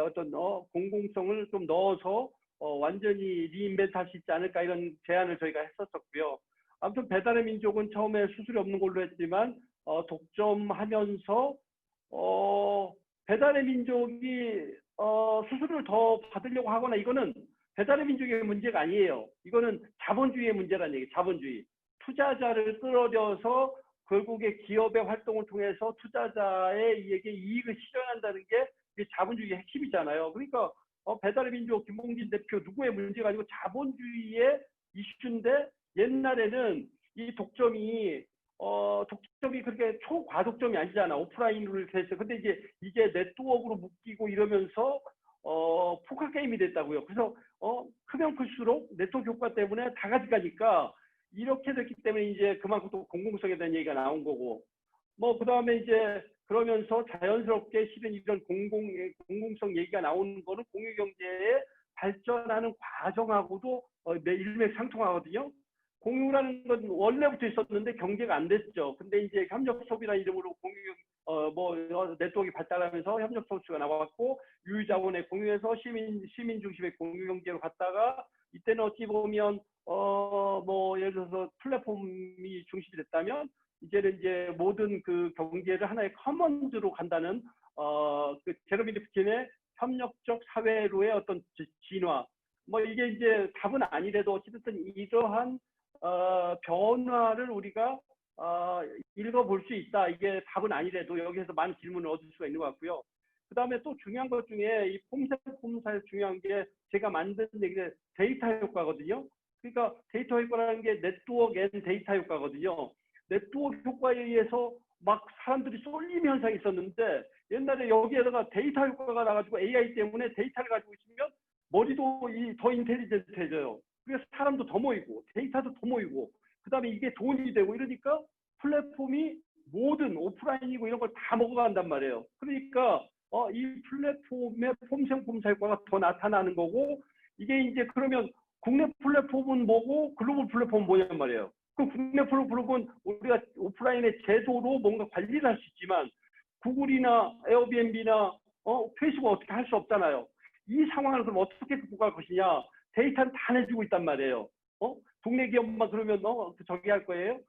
어떤 공공성을 좀 넣어서 완전히 리인벤트 할 수 있지 않을까 이런 제안을 저희가 했었었고요. 아무튼 배달의 민족은 처음에 수수료 없는 걸로 했지만 독점하면서 배달의 민족이 수수료를 더 받으려고 하거나 이거는 배달의 민족의 문제가 아니에요. 이거는 자본주의의 문제라는 얘기예요. 자본주의. 투자자를 끌어들여서 결국에 기업의 활동을 통해서 투자자에게 이익을 실현한다는 게 자본주의의 핵심이잖아요. 그러니까 배달의 민족 김봉진 대표 누구의 문제가 아니고 자본주의의 이슈인데 옛날에는 이 독점이 그렇게 초과독점이 아니잖아. 오프라인으로 해서. 근데 이게 네트워크로 묶이고 이러면서 포커 게임이 됐다고요. 그래서 크면 클수록 네트워크 효과 때문에 다 가져가니까 이렇게 됐기 때문에 이제 그만큼 또 공공성에 대한 얘기가 나온 거고, 뭐 그다음에 이제 그러면서 자연스럽게 실은 이런 공공성 얘기가 나오는 거는 공유경제에 발전하는 과정하고도 일맥상통하거든요. 공유라는 건 원래부터 있었는데 경제가 안 됐죠. 근데 이제 협력소비라는 이름으로 네트워크가 발달하면서 협력소비가 나왔고 유유자원의 공유에서 시민 중심의 공유 경제로 갔다가 이때는 어찌 보면 예를 들어서 플랫폼이 중심이 됐다면 이제는 이제 모든 그 경제를 하나의 커먼즈로 간다는 그 제레미 리프킨의 협력적 사회로의 어떤 진화. 뭐 이게 이제 답은 아니래도 어쨌든 이러한 변화를 우리가 읽어볼 수 있다. 이게 답은 아니래도 여기에서 많은 질문을 얻을 수가 있는 것 같고요. 그 다음에 또 중요한 것 중에 이 폼사에서 중요한 게 제가 만든 얘기는 데이터 효과거든요. 그러니까 데이터 효과라는 게 네트워크 앤 데이터 효과거든요. 네트워크 효과에 의해서 막 사람들이 쏠림 현상이 있었는데 옛날에 여기에다가 데이터 효과가 나가지고 AI 때문에 데이터를 가지고 있으면 머리도 더 인텔리전트해져요. 그래서 사람도 더 모이고 데이터도 더 모이고 그다음에 이게 돈이 되고 이러니까 플랫폼이 모든 오프라인이고 이런 걸 다 먹어간단 말이에요. 그러니까 이 플랫폼의 폼생폼사 효과가 더 나타나는 거고 이게 이제 그러면 국내 플랫폼은 뭐고 글로벌 플랫폼은 뭐냔 말이에요. 그 국내 플랫폼은 우리가 오프라인의 제도로 뭔가 관리를 할 수 있지만 구글이나 에어비앤비나 페이스북은 어떻게 할 수 없잖아요. 이 상황을 그럼 어떻게 극복할 것이냐. 데이터를 다 내주고 있단 말이에요. 동네 기업만 그러면 저기 할 거예요?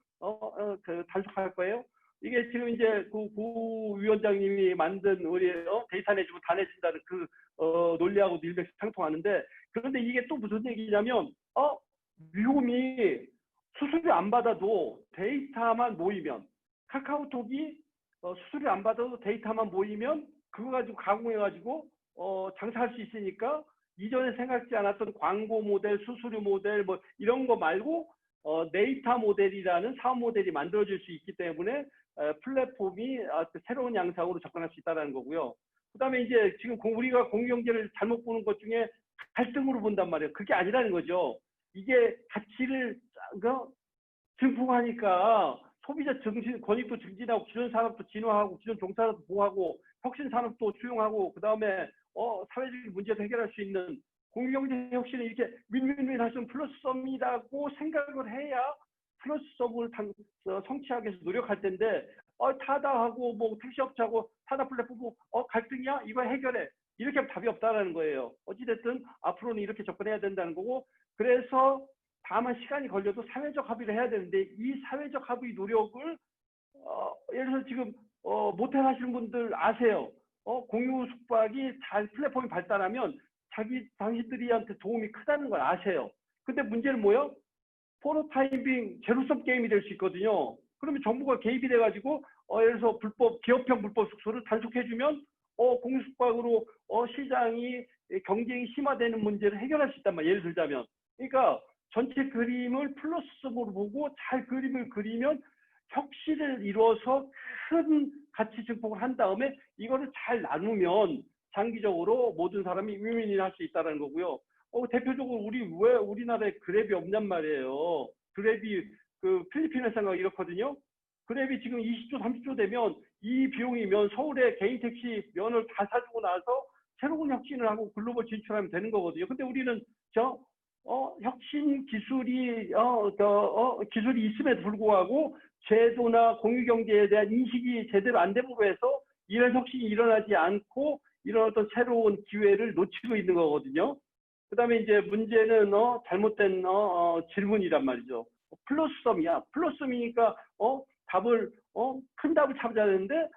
그 단속할 거예요? 이게 지금 이제 그 구위원장님이 만든 우리 데이터 내주고 다 내준다는 그 논리하고도 일맥상통하는데, 그런데 이게 또 무슨 얘기냐면 위홈이 수수료 안 받아도 데이터만 모이면, 카카오톡이 수수료 안 받아도 데이터만 모이면 그거 가지고 가공해가지고 장사할 수 있으니까, 이전에 생각지 않았던 광고 모델, 수수료 모델 뭐 이런 거 말고 데이터 모델이라는 사업 모델이 만들어질 수 있기 때문에 플랫폼이 새로운 양상으로 접근할 수 있다는 거고요. 그다음에 이제 지금 우리가 공유경제를 잘못 보는 것 중에 갈등으로 본단 말이에요. 그게 아니라는 거죠. 이게 가치를 증폭하니까 소비자 권익도 증진하고, 기존 산업도 진화하고, 기존 종산업도 보호하고, 혁신 산업도 수용하고, 그 다음에 사회적인 문제도 해결할 수 있는 공유경제 혁신을 이렇게 윈윈윈 할 수 있는 플러스썸이라고 생각을 해야 플러스썸을 성취하기 위해서 노력할 텐데, 타다하고 뭐 택시업체하고 타다 플랫폼 갈등이야? 이거 해결해. 이렇게 하면 답이 없다라는 거예요. 어찌됐든 앞으로는 이렇게 접근해야 된다는 거고, 그래서 다만 시간이 걸려도 사회적 합의를 해야 되는데, 이 사회적 합의 노력을 예를 들어서 지금 모텔 하시는 분들 아세요. 공유 숙박이 잘 플랫폼이 발달하면 당신들이한테 도움이 크다는 걸 아세요. 근데 문제는 뭐예요? 포로타이밍 제로섬 게임이 될 수 있거든요. 그러면 정부가 개입이 돼가지고 예를 들어서 기업형 불법 숙소를 단속해주면 공유 숙박으로 시장이 경쟁이 심화되는 문제를 해결할 수 있단 말이에요. 예를 들자면. 그러니까 전체 그림을 플러스로 보고 잘 그림을 그리면 혁신을 이루어서 큰 가치 증폭을 한 다음에 이거를 잘 나누면 장기적으로 모든 사람이 윈윈이 할 수 있다는 거고요. 대표적으로 왜 우리나라에 그랩이 없냔 말이에요. 그랩이 그 필리핀에 생각 이렇거든요. 그랩이 지금 20조, 30조 되면 이 비용이면 서울에 개인 택시 면을 다 사주고 나서 새로운 혁신을 하고 글로벌 진출하면 되는 거거든요. 근데 우리는 혁신 기술이 기술이 있음에도 불구하고 제도나 공유 경제에 대한 인식이 제대로 안 됨으로 해서 이런 혁신이 일어나지 않고 이런 어떤 새로운 기회를 놓치고 있는 거거든요. 그다음에 이제 문제는 잘못된 질문이란 말이죠. 플러스썸이야. 플러스썸이니까 답을 큰 답을 찾아야 되는데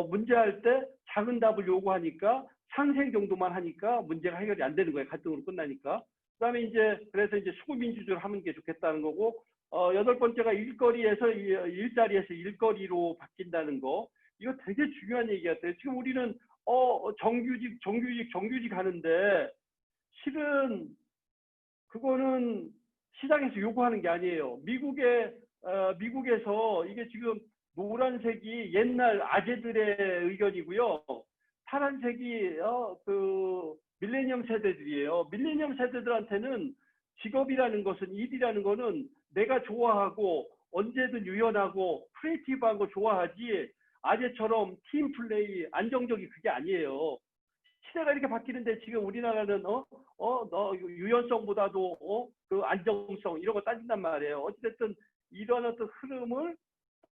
문제할 때 작은 답을 요구하니까 상생 정도만 하니까 문제가 해결이 안 되는 거예요. 갈등으로 끝나니까. 그다음에 이제 그래서 이제 수구민주주의를 하는 게 좋겠다는 거고, 여덟 번째가 일자리에서 일거리로 바뀐다는 거. 이거 되게 중요한 얘기 같아요. 지금 우리는 정규직 하는데 실은 그거는 시장에서 요구하는 게 아니에요. 미국에서 이게 지금 노란색이 옛날 아재들의 의견이고요. 파란색이 그 밀레니엄 세대들이에요. 밀레니엄 세대들한테는 직업이라는 것은, 일이라는 거는 내가 좋아하고 언제든 유연하고 크리에이티브한 거 좋아하지, 아재처럼 팀 플레이 안정적이 그게 아니에요. 시대가 이렇게 바뀌는데 지금 우리나라는 유연성보다도 그 안정성 이런 거 따진단 말이에요. 어찌됐든 이런 어떤 흐름을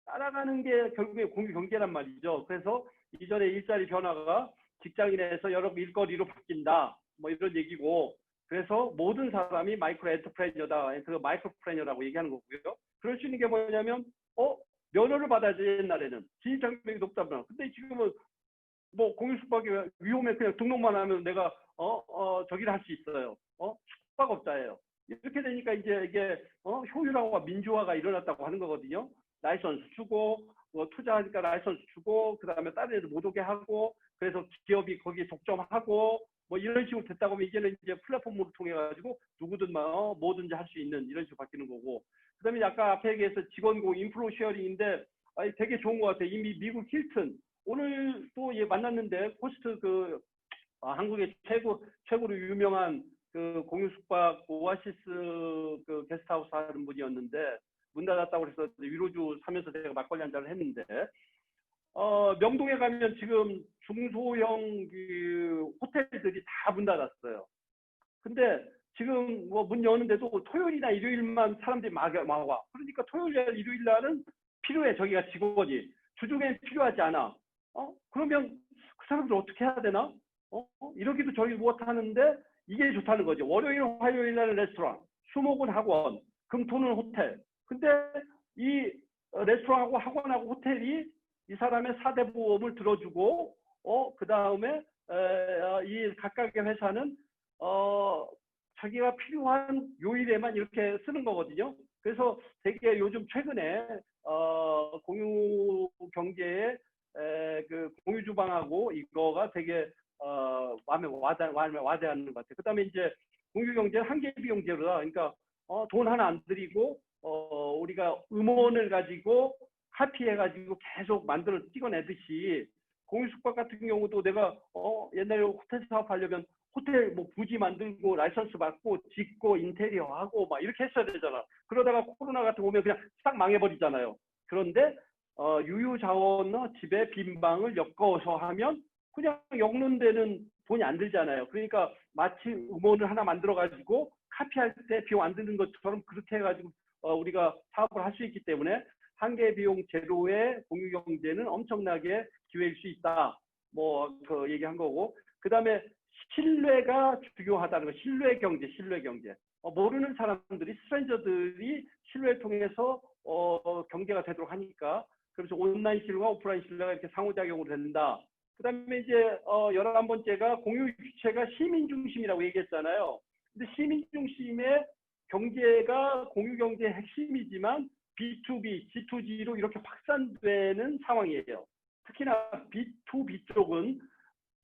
따라가는 게 결국에 공유 경제란 말이죠. 그래서 이전에 일자리 변화가 직장인에서 여러 일거리로 바뀐다, 뭐 이런 얘기고, 그래서 모든 사람이 마이크로 엔터프라이저다, 그 마이크로프라이저라고 얘기하는 거고요. 그럴 수 있는 게 뭐냐면 면허를 받아야지. 옛날에는 진입장벽이 높다면, 근데 지금은 뭐 공유 숙박이 위험해, 그냥 등록만 하면 내가 저기를 할 수 있어요. 숙박업자예요. 이렇게 되니까 이제 이게 효율화와 민주화가 일어났다고 하는 거거든요. 라이선스 주고 투자하니까 라이선스 주고, 그 다음에 다른 애들 못 오게 하고, 그래서 기업이 거기에 독점하고 뭐 이런 식으로 됐다고 하면 이제는 이제 플랫폼을 통해 가지고 누구든 뭐든지 할 수 있는 이런 식으로 바뀌는 거고, 그 다음에 아까 앞에 얘기해서 직원고 인프로 쉐어링인데 되게 좋은 것 같아요. 이미 미국 힐튼 오늘 또 만났는데, 호스트 한국의 최고로 유명한 그 공유 숙박 오아시스 그 게스트하우스 하는 분이었는데, 문 닫았다고 해서 위로주 사면서 제가 막걸리 한 잔을 했는데, 명동에 가면 지금 중소형 그 호텔들이 다 문 닫았어요. 근데 지금 뭐 문 여는데도 토요일이나 일요일만 사람들이 막 와. 그러니까 토요일, 일요일 날은 필요해. 저기가 직원이. 주중엔 필요하지 않아. 그러면 그 사람들 어떻게 해야 되나? 이러기도 저희 못 하는데 이게 좋다는 거죠. 월요일, 화요일 날은 레스토랑, 수목은 학원, 금토는 호텔. 근데 이 레스토랑하고 학원하고 호텔이 이 사람의 4대 보험을 들어주고 그 다음에 이 각각의 회사는 자기가 필요한 요일에만 이렇게 쓰는 거거든요. 그래서 되게 요즘 최근에 공유 경제에 그 공유 주방하고 이거가 되게 마음에 와닿는 것 같아요. 그다음에 이제 공유 경제는 한계 비용 제로다. 그러니까 돈 하나 안 들이고 우리가 음원을 가지고 카피해가지고 계속 만들어 찍어내듯이 공유 숙박 같은 경우도 내가 옛날에 호텔 사업하려면 호텔 뭐 부지 만들고 라이선스 받고 짓고 인테리어 하고 막 이렇게 했어야 되잖아. 그러다가 코로나 같은 거 오면 그냥 싹 망해버리잖아요. 그런데 유유자원 집에 빈 방을 엮어서 하면 그냥 엮는 데는 돈이 안 들잖아요. 그러니까 마치 음원을 하나 만들어 가지고 카피할 때 비용 안 드는 것처럼 그렇게 해가지고 우리가 사업을 할 수 있기 때문에 한계 비용 제로의 공유 경제는 엄청나게 기회일 수 있다. 뭐 그 얘기한 거고. 그다음에 신뢰가 중요하다는 거. 신뢰 경제, 신뢰 경제. 모르는 사람들이 스트레인저들이 신뢰를 통해서 경제가 되도록 하니까. 그래서 온라인 신뢰와 오프라인 신뢰가 이렇게 상호작용을 된다. 그다음에 이제 11번째가 공유 주체가 시민 중심이라고 얘기했잖아요. 근데 시민 중심의 경제가 공유 경제의 핵심이지만 B2B, G2G로 이렇게 확산되는 상황이에요. 특히나 B2B 쪽은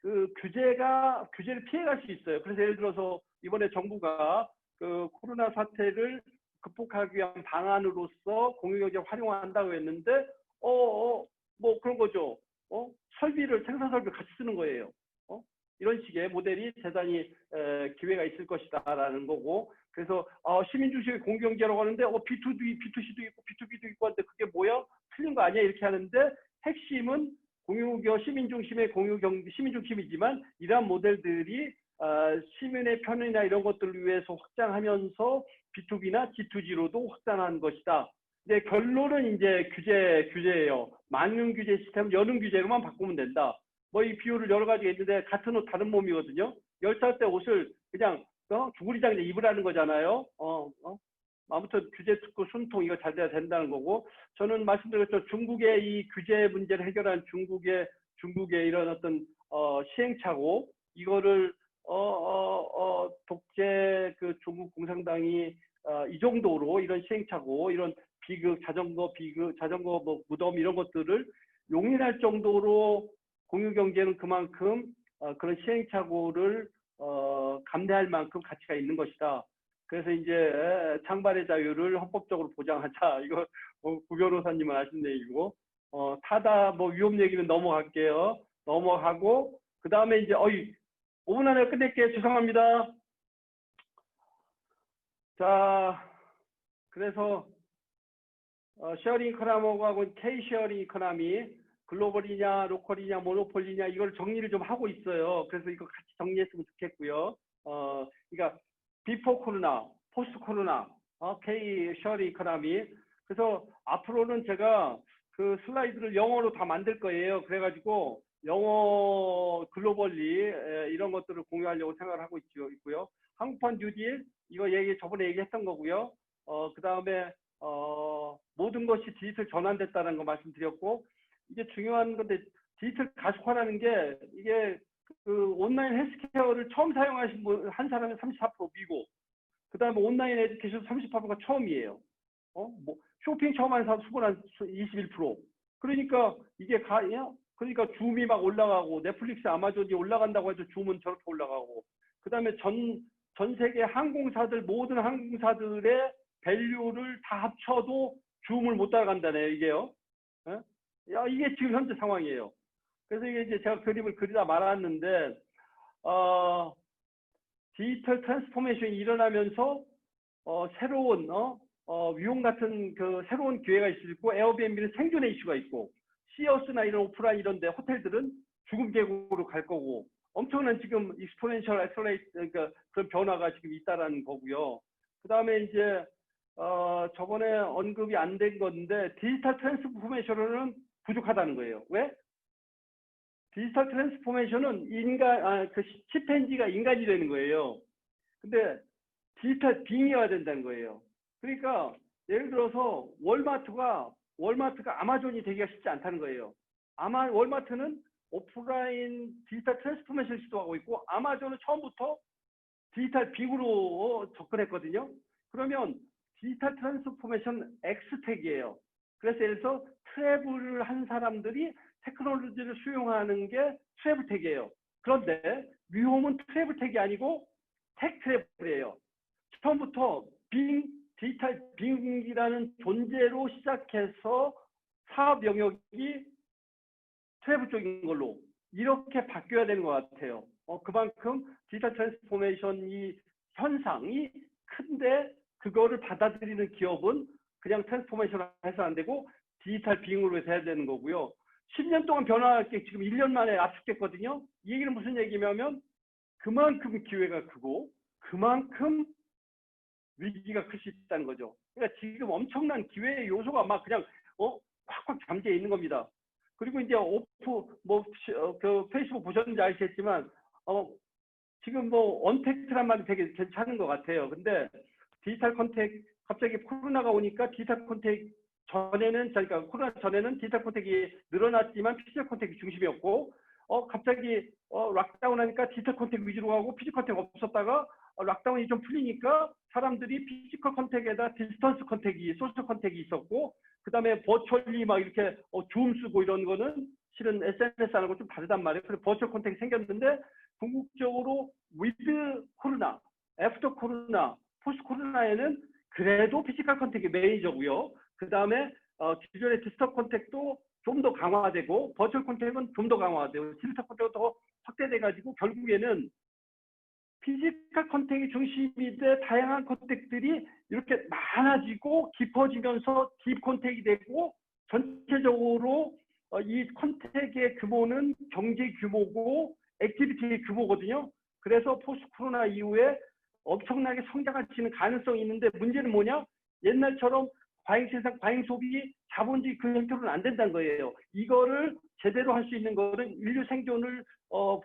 그 규제를 피해갈 수 있어요. 그래서 예를 들어서 이번에 정부가 그 코로나 사태를 극복하기 위한 방안으로서 공유경제를 활용한다고 했는데, 뭐 그런 거죠. 생산 설비를 같이 쓰는 거예요. 이런 식의 모델이 대단히 기회가 있을 것이다라는 거고, 그래서 시민 주식의 공경제라고 하는데 B2B, B2C도 있고 B2B도 있고 하는데 그게 뭐야? 틀린 거 아니야? 이렇게 하는데 핵심은 시민 중심의 시민 중심이지만 이러한 모델들이 시민의 편의나 이런 것들을 위해서 확장하면서 B2B나 G2G로도 확장한 것이다. 근데 결론은 이제 규제예요. 만능 규제 시스템, 연능 규제로만 바꾸면 된다. 뭐 이 비유를 여러 가지 있는데 같은 옷 다른 몸이거든요. 10살 때 옷을 그냥 주구리장 입으라는 거잖아요. 아무튼 규제 특구 순통 이거 잘 돼야 된다는 거고, 저는 말씀드렸죠. 중국의 이 규제 문제를 해결한 중국의 이런 어떤 시행착오, 이거를 독재 그 중국 공산당이 이 정도로 이런 시행착오, 이런 자전거 뭐 무덤 이런 것들을 용인할 정도로 공유경제는 그만큼 그런 시행착오를 감내할 만큼 가치가 있는 것이다. 그래서 이제 창발의 자유를 헌법적으로 보장하자. 이거 구 변호사님은 아신 얘기고, 타다 뭐 위험 얘기는 넘어갈게요. 넘어가고 그 다음에 이제 5분 안에 끝낼게요. 죄송합니다. 자, 그래서 쉐어링 이코노미하고 K 쉐어링 이코노미, 글로벌이냐 로컬이냐 모노폴리냐 이걸 정리를 좀 하고 있어요. 그래서 이거 같이 정리했으면 좋겠고요. 그러니까 비포 코로나, 포스트 코로나, K 쉐어링 이코노미. 그래서 앞으로는 제가 그 슬라이드를 영어로 다 만들 거예요. 그래가지고 영어 글로벌리 이런 것들을 공유하려고 생각을 하고 있고요. 한국판 뉴딜 이거 저번에 얘기했던 거고요. 그 다음에 모든 것이 디지털 전환됐다는 거 말씀드렸고, 이게 중요한 건데 디지털 가속화라는 게 이게 그 온라인 헬스케어를 처음 사용하신 한 사람은 34% 미국, 그 다음에 온라인 에듀케이션 38%가 처음이에요. 뭐 쇼핑 처음 하는 사람 수분 한 21%. 그러니까 이게 그러니까 줌이 막 올라가고 넷플릭스, 아마존이 올라간다고 해서 줌은 저렇게 올라가고, 그 다음에 전 세계 모든 항공사들의 밸류를 다 합쳐도 줌을 못 따라간다네요, 이게요. 이게 지금 현재 상황이에요. 그래서 이게 이제 제가 그림을 그리다 말았는데, 디지털 트랜스포메이션이 일어나면서 새로운 위용 같은 그 새로운 기회가 있을 수 있고, 에어비앤비는 생존의 이슈가 있고, 시어스나 이런 오프라인 이런데 호텔들은 죽음 계곡으로 갈 거고, 엄청난 지금 익스포넨셜 액셀레이트, 그러니까 그런 변화가 지금 있다라는 거고요. 그 다음에 이제 저번에 언급이 안 된 건데 디지털 트랜스포메이션은 부족하다는 거예요. 왜? 디지털 트랜스포메이션은 침팬지가 인간이 되는 거예요. 근데 디지털 빙의가 된다는 거예요. 그러니까 예를 들어서 월마트가 아마존이 되기가 쉽지 않다는 거예요. 아마 월마트는 오프라인 디지털 트랜스포메이션 시도하고 있고 아마존은 처음부터 디지털 빅으로 접근했거든요. 그러면 디지털 트랜스포메이션 X택이에요. 그래서 예를 들어서 트래블을 한 사람들이 테크놀로지를 수용하는 게 트래블택이에요. 그런데 위홈은 트래블택이 아니고 텍 트래블이에요. 처음부터 디지털 빙이라는 존재로 시작해서 사업 영역이 트래블 쪽인 걸로 이렇게 바뀌어야 되는 것 같아요. 그만큼 디지털 트랜스포메이션이 현상이 큰데 그거를 받아들이는 기업은 그냥 트랜스포메이션을 해서 안 되고 디지털 빙으로 해서 해야 되는 거고요. 10년 동안 변화할 게 지금 1년 만에 압축됐거든요. 이 얘기는 무슨 얘기냐면 그만큼 기회가 크고 그만큼 위기가 클 수 있다는 거죠. 그러니까 지금 엄청난 기회의 요소가 막 그냥 꽉꽉 잠재 있는 겁니다. 그리고 이제 그 페이스북 보셨는지 아시겠지만 지금 언택트란 말이 되게 괜찮은 것 같아요. 근데 디지털 컨택 갑자기 코로나가 오니까 디지털 컨택 전에는 그러니까 코로나 전에는 디지털 컨택이 늘어났지만 피지컬 컨택이 중심이었고 갑자기 락다운 하니까 디지털 컨택 위주로 가고 피지컬 컨택 없었다가 락다운이 좀 풀리니까 사람들이 피지컬 컨택에다 디스턴스 컨택이 소셜 컨택이 있었고 그다음에 버추얼리 막 이렇게 줌 쓰고 이런 거는 실은 SNS 하는 거 좀 다르단 말이에요. 그래서 버추얼 컨택이 생겼는데 궁극적으로 위드 코로나, 애프터 코로나, 포스트 코로나에는 그래도 피지컬 컨택이 메이저고요. 그 다음에 기존의 디지털 컨택도 좀 더 강화되고 버추얼 컨택은 좀 더 강화되고 디지털 컨택은 더 확대돼가지고 결국에는 피지컬 컨택이 중심이 돼 다양한 컨택들이 이렇게 많아지고 깊어지면서 딥 컨택이 되고 전체적으로 이 컨택의 규모는 경제 규모고 액티비티의 규모거든요. 그래서 포스트 코로나 이후에 엄청나게 성장할 수 있는 가능성이 있는데 문제는 뭐냐? 옛날처럼 과잉 생산, 과잉 소비, 자본주의 그 형태로는 안 된다는 거예요. 이거를 제대로 할 수 있는 거는 인류 생존을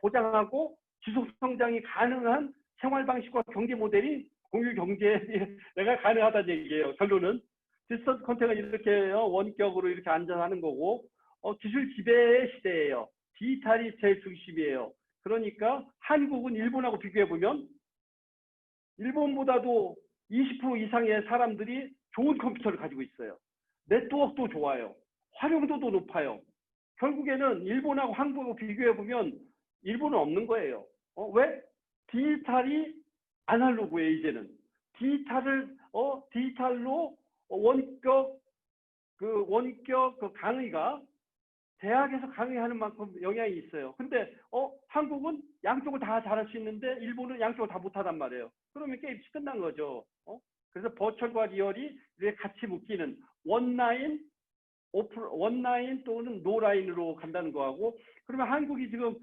보장하고 지속 성장이 가능한 생활 방식과 경제 모델이 공유 경제가 가능하다는 얘기예요. 결론은 디스턴스 컨택은 이렇게 원격으로 이렇게 앉아서 하는 거고 기술 지배의 시대예요. 디지털이 제일 중심이에요. 그러니까 한국은 일본하고 비교해 보면 일본보다도 20% 이상의 사람들이 좋은 컴퓨터를 가지고 있어요. 네트워크도 좋아요. 활용도도 높아요. 결국에는 일본하고 한국하고 비교해 보면 일본은 없는 거예요. 왜? 디지털이 아날로그예요. 이제는 디지털로 원격 그 강의가 대학에서 강의하는 만큼 영향이 있어요. 근데 한국은 양쪽을 다 잘할 수 있는데 일본은 양쪽을 다 못하단 말이에요. 그러면 게임 끝난 거죠. 그래서 버추얼과 리얼이 이렇게 같이 묶이는 원라인 또는 노라인으로 간다는 거하고 그러면 한국이 지금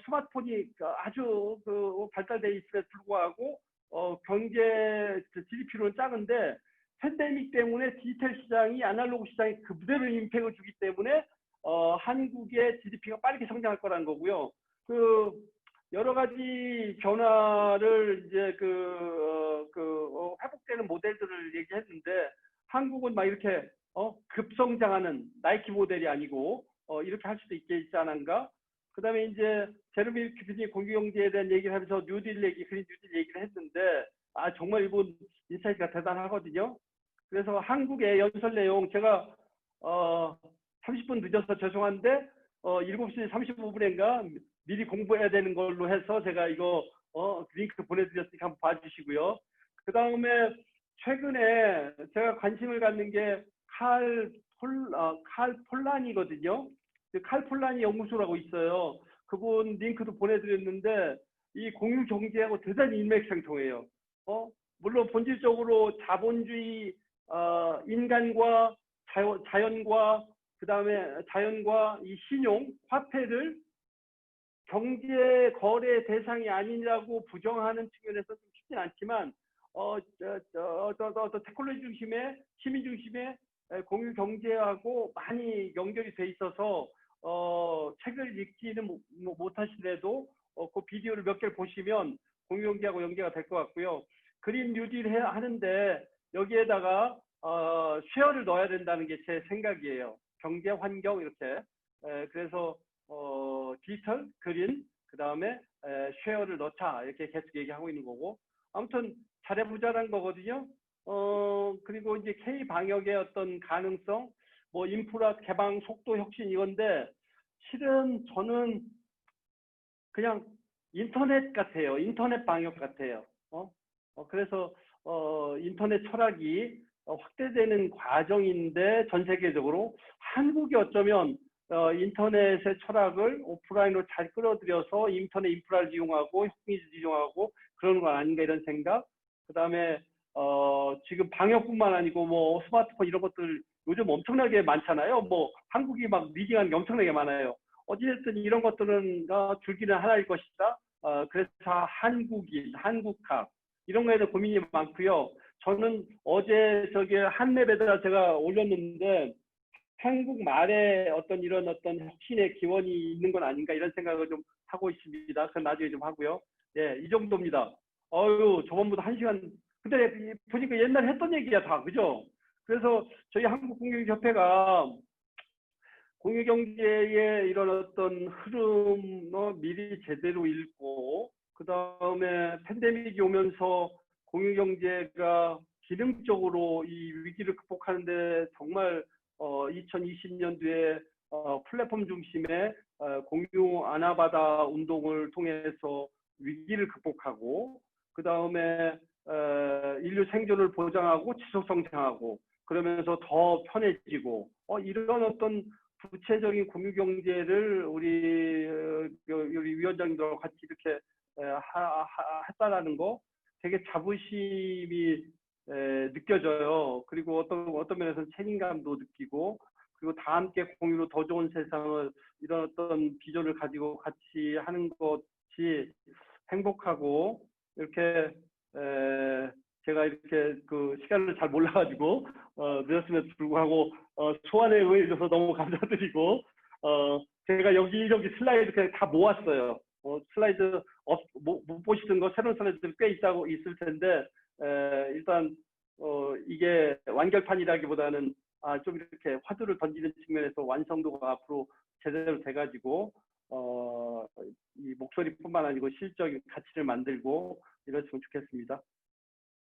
스마트폰이 아주 발달돼 있음에 불구하고 경제 GDP로는 작은데 팬데믹 때문에 디지털 시장이 아날로그 시장이 그대로 임팩을 주기 때문에 한국의 GDP가 빠르게 성장할 거라는 거고요. 여러 가지 변화를 이제 회복되는 모델들을 얘기했는데 한국은 막 이렇게 급성장하는 나이키 모델이 아니고 이렇게 할 수도 있지 않은가? 그다음에 이제 제르미 큐핀이 공유경제에 대한 얘기를 하면서 뉴딜 얘기, 그린 뉴딜 얘기를 했는데 정말 이분 인사이트가 대단하거든요. 그래서 한국의 연설 내용 제가 30분 늦어서 죄송한데 7시 35분인가 미리 공부해야 되는 걸로 해서 제가 이거 링크 보내드렸으니까 한번 봐주시고요. 그 다음에 최근에 제가 관심을 갖는 게 칼 폴란이거든요. 칼 폴란이 연구소라고 있어요. 그분 링크도 보내드렸는데 이 공유 경제하고 대단히 일맥상통해요. 물론 본질적으로 자본주의 인간과 자연과 그다음에 자연과 이 신용 화폐를 경제 거래 대상이 아니라고 부정하는 측면에서 좀 쉽진 않지만 테크놀로지 중심의 시민 중심의 공유 경제하고 많이 연결이 돼 있어서 책을 읽지는 못하시더라도 그 비디오를 몇 개를 보시면 공유경제하고 연계가 될 것 같고요. 그린 뉴딜 하는데 여기에다가 쉐어를 넣어야 된다는 게 제 생각이에요. 경제, 환경 이렇게. 그래서 디지털, 그린, 그 다음에 쉐어를 넣자 이렇게 계속 얘기하고 있는 거고. 아무튼 잘해보자라는 거거든요. 그리고 이제 K 방역의 어떤 가능성, 뭐 인프라 개방 속도 혁신 이건데 실은 저는 그냥 인터넷 같아요. 인터넷 방역 같아요. 그래서 인터넷 철학이 확대되는 과정인데 전 세계적으로 한국이 어쩌면 인터넷의 철학을 오프라인으로 잘 끌어들여서 인터넷 인프라를 이용하고 혁신을 이용하고 그런 거 아닌가 이런 생각. 그다음에 지금 방역뿐만 아니고 뭐 스마트폰 이런 것들 요즘 엄청나게 많잖아요. 뭐 한국이 막 리딩하는 게 엄청나게 많아요. 어찌됐든 이런 것들은 줄기는 하나일 것이다. 그래서 한국인, 한국학 이런 거에 대해 고민이 많고요. 저는 어제 저기 한랩에다가 제가 올렸는데 한국말에 어떤 이런 어떤 혁신의 기원이 있는 건 아닌가 이런 생각을 좀 하고 있습니다. 그건 나중에 좀 하고요. 예, 이 정도입니다. 저번보다 1시간. 근데 보니까 옛날에 했던 얘기야 다, 그죠? 그래서 저희 한국공경협회가 공유경제의 이런 어떤 흐름 미리 제대로 읽고 그 다음에 팬데믹이 오면서 공유경제가 기능적으로 이 위기를 극복하는데 정말 2020년도에 플랫폼 중심의 공유 아나바다 운동을 통해서 위기를 극복하고 그 다음에 인류 생존을 보장하고 지속 성장하고 그러면서 더 편해지고 이런 어떤 구체적인 공유 경제를 우리 위원장님들하고 같이 이렇게 했다라는 거 되게 자부심이 느껴져요. 그리고 어떤 면에서는 책임감도 느끼고 그리고 다 함께 공유로 더 좋은 세상을 이런 어떤 비전을 가지고 같이 하는 것이 행복하고 이렇게 제가 이렇게 그 시간을 잘 몰라가지고 늦었음에도 불구하고 소환에 응해줘서 너무 감사드리고 제가 여기저기 슬라이드 그냥 다 모았어요. 슬라이드 못 보시던 거 새로운 슬라이드들이 꽤 있을 텐데 일단 이게 완결판이라기보다는 좀 이렇게 화두를 던지는 측면에서 완성도가 앞으로 제대로 돼가지고 이 목소리뿐만 아니고 실적인 가치를 만들고 이랬으면 좋겠습니다.